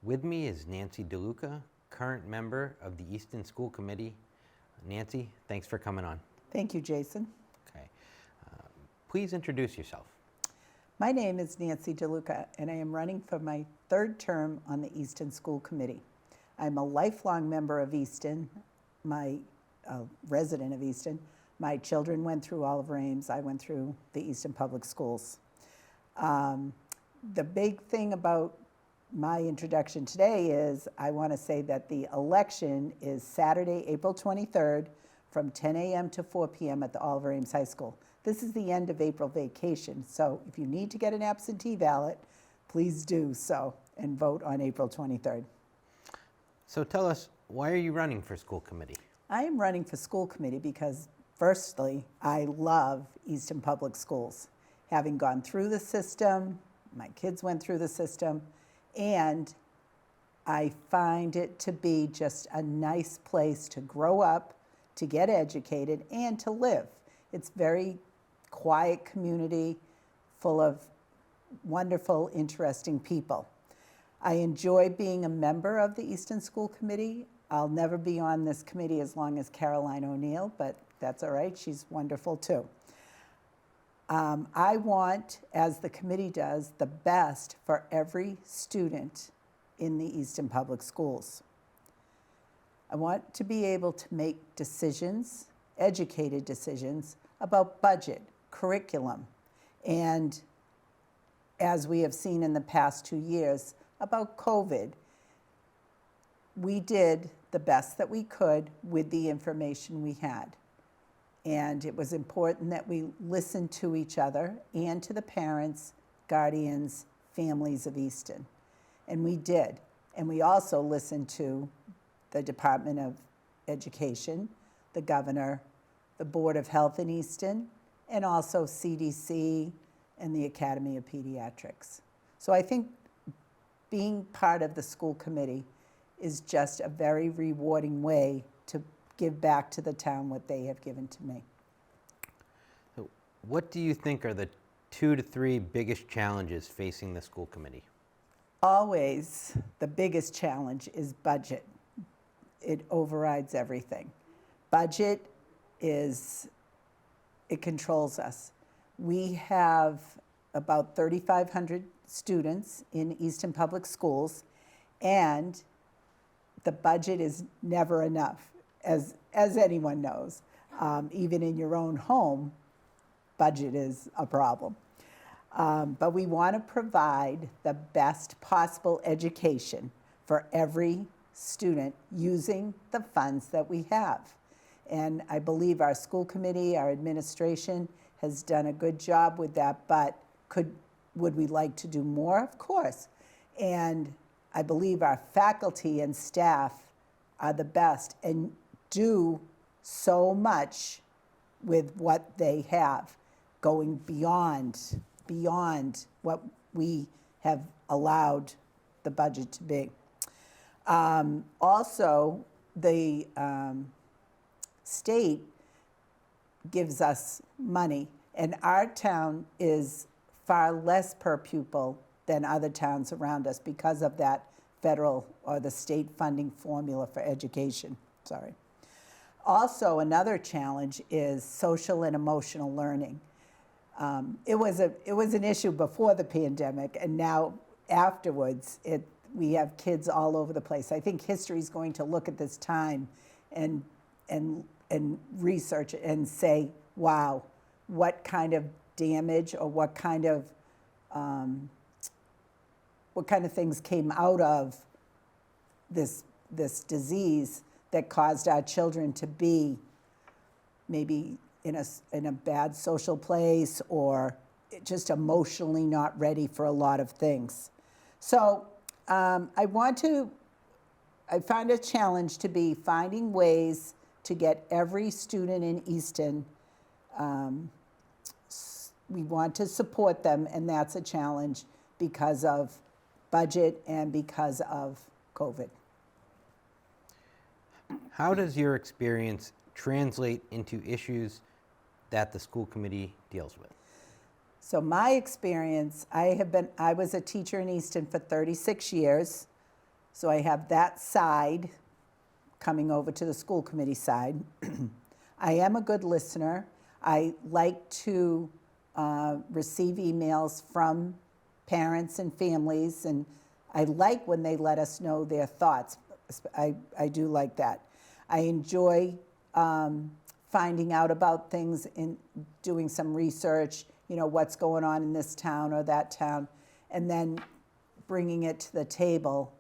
With me is Nancy DeLuca, current member of the Easton School Committee. Nancy, thanks for coming on. Thank you, Jason. Okay. Please introduce yourself. My name is Nancy DeLuca, and I am running for my third term on the Easton School Committee. I'm a lifelong member of Easton, my resident of Easton. My children went through Oliver Ames. I went through the Easton Public Schools. The big thing about my introduction today is I want to say that the election is Saturday, April 23rd from 10 a.m. to 4 p.m. at the Oliver Ames High School. This is the end of April vacation, so if you need to get an absentee ballot, please do so and vote on April 23rd. So tell us, why are you running for school committee? I am running for school committee because, firstly, I love Easton Public Schools. Having gone through the system, my kids went through the system, and I find it to be just a nice place to grow up, to get educated, and to live. It's very quiet community, full of wonderful, interesting people. I enjoy being a member of the Easton School Committee. I'll never be on this committee as long as Caroline O'Neill, but that's all right, she's wonderful too. I want, as the committee does, the best for every student in the Easton Public Schools. I want to be able to make decisions, educated decisions, about budget, curriculum, and as we have seen in the past 2 years, about COVID. We did the best that we could with the information we had. And it was important that we listened to each other and to the parents, guardians, families of Easton. And we did. And we also listened to the Department of Education, the governor, the Board of Health in Easton, and also CDC and the Academy of Pediatrics. So I think being part of the school committee is just a very rewarding way to give back to the town what they have given to me. So what do you think are the 2 to 3 biggest challenges facing the school committee? Always, the biggest challenge is budget. It overrides everything. Budget it controls us. We have about 3,500 students in Easton Public Schools, and the budget is never enough, as anyone knows. Even in your own home, budget is a problem. But we want to provide the best possible education for every student using the funds that we have. And I believe our school committee, our administration has done a good job with that, but would we like to do more? Of course. And I believe our faculty and staff are the best and do so much with what they have, going beyond what we have allowed the budget to be. Also, the state gives us money, and our town is far less per pupil than other towns around us because of that federal or the state funding formula for education. Sorry. Also, another challenge is social and emotional learning. It was an issue before the pandemic, and now afterwards, we have kids all over the place. I think history is going to look at this time and research it and say, wow, what kind of damage or what kind of things came out of this disease that caused our children to be maybe in a bad social place or just emotionally not ready for a lot of things. So I find a challenge to be finding ways to get every student in Easton. We want to support them, and that's a challenge because of budget and because of COVID. How does your experience translate into issues that the school committee deals with? So my experience, I was a teacher in Easton for 36 years. So I have that side coming over to the school committee side. I am a good listener. I like to receive emails from parents and families, and I like when they let us know their thoughts. I do like that. I enjoy finding out about things and doing some research, what's going on in this town or that town, and then bringing it to the table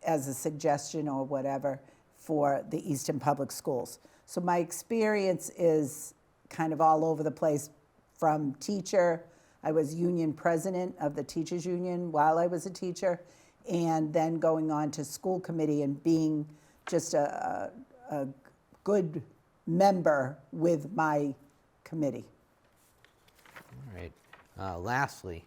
as a suggestion or whatever for the Easton Public Schools. So my experience is kind of all over the place, from teacher. I was union president of the teachers union while I was a teacher, and then going on to school committee and being just a good member with my committee. All right. Lastly,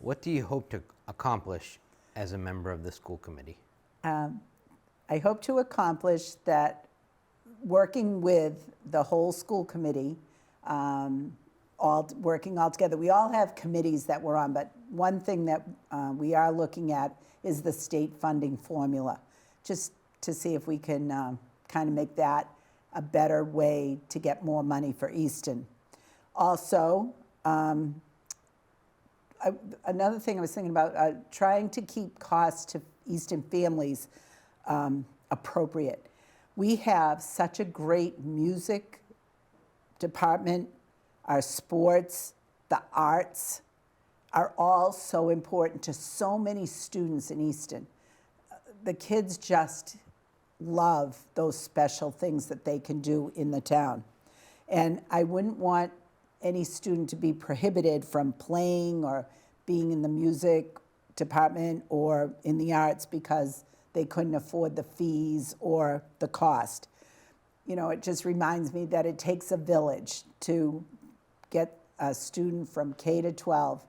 what do you hope to accomplish as a member of the school committee? I hope to accomplish that, working with the whole school committee, working all together. We all have committees that we're on, but one thing that we are looking at is the state funding formula, just to see if we can kind of make that a better way to get more money for Easton. Also, another thing I was thinking about, trying to keep costs to Easton families appropriate. We have such a great music department. Our sports, the arts are all so important to so many students in Easton. The kids just love those special things that they can do in the town. And I wouldn't want any student to be prohibited from playing or being in the music department or in the arts because they couldn't afford the fees or the cost. It just reminds me that it takes a village to get a student from K to 12,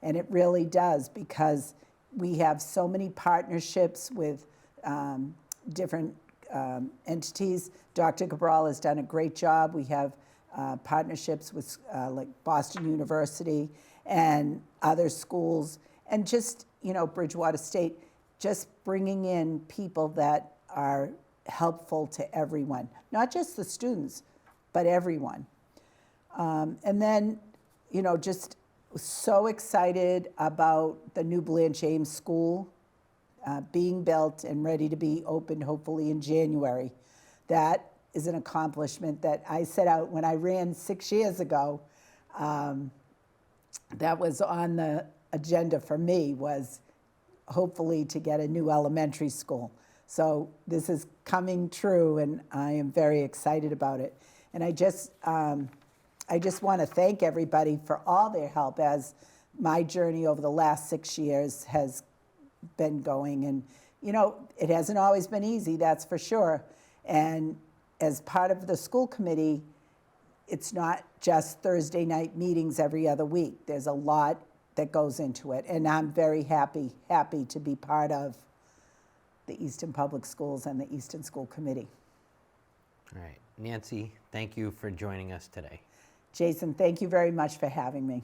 and it really does, because we have so many partnerships with different entities. Dr. Cabral has done a great job. We have partnerships with like Boston University and other schools, and just, Bridgewater State, just bringing in people that are helpful to everyone, not just the students, but everyone. And then, just so excited about the new Blanche Ames School being built and ready to be opened hopefully in January. That is an accomplishment that I set out when I ran 6 years ago. That was on the agenda for me, was hopefully to get a new elementary school. So this is coming true, and I am very excited about it. And I just want to thank everybody for all their help as my journey over the last 6 years has been going. And, it hasn't always been easy, that's for sure. And as part of the school committee, it's not just Thursday night meetings every other week. There's a lot that goes into it. And I'm very happy to be part of the Easton Public Schools and the Easton School Committee. All right. Nancy, thank you for joining us today. Jason, thank you very much for having me.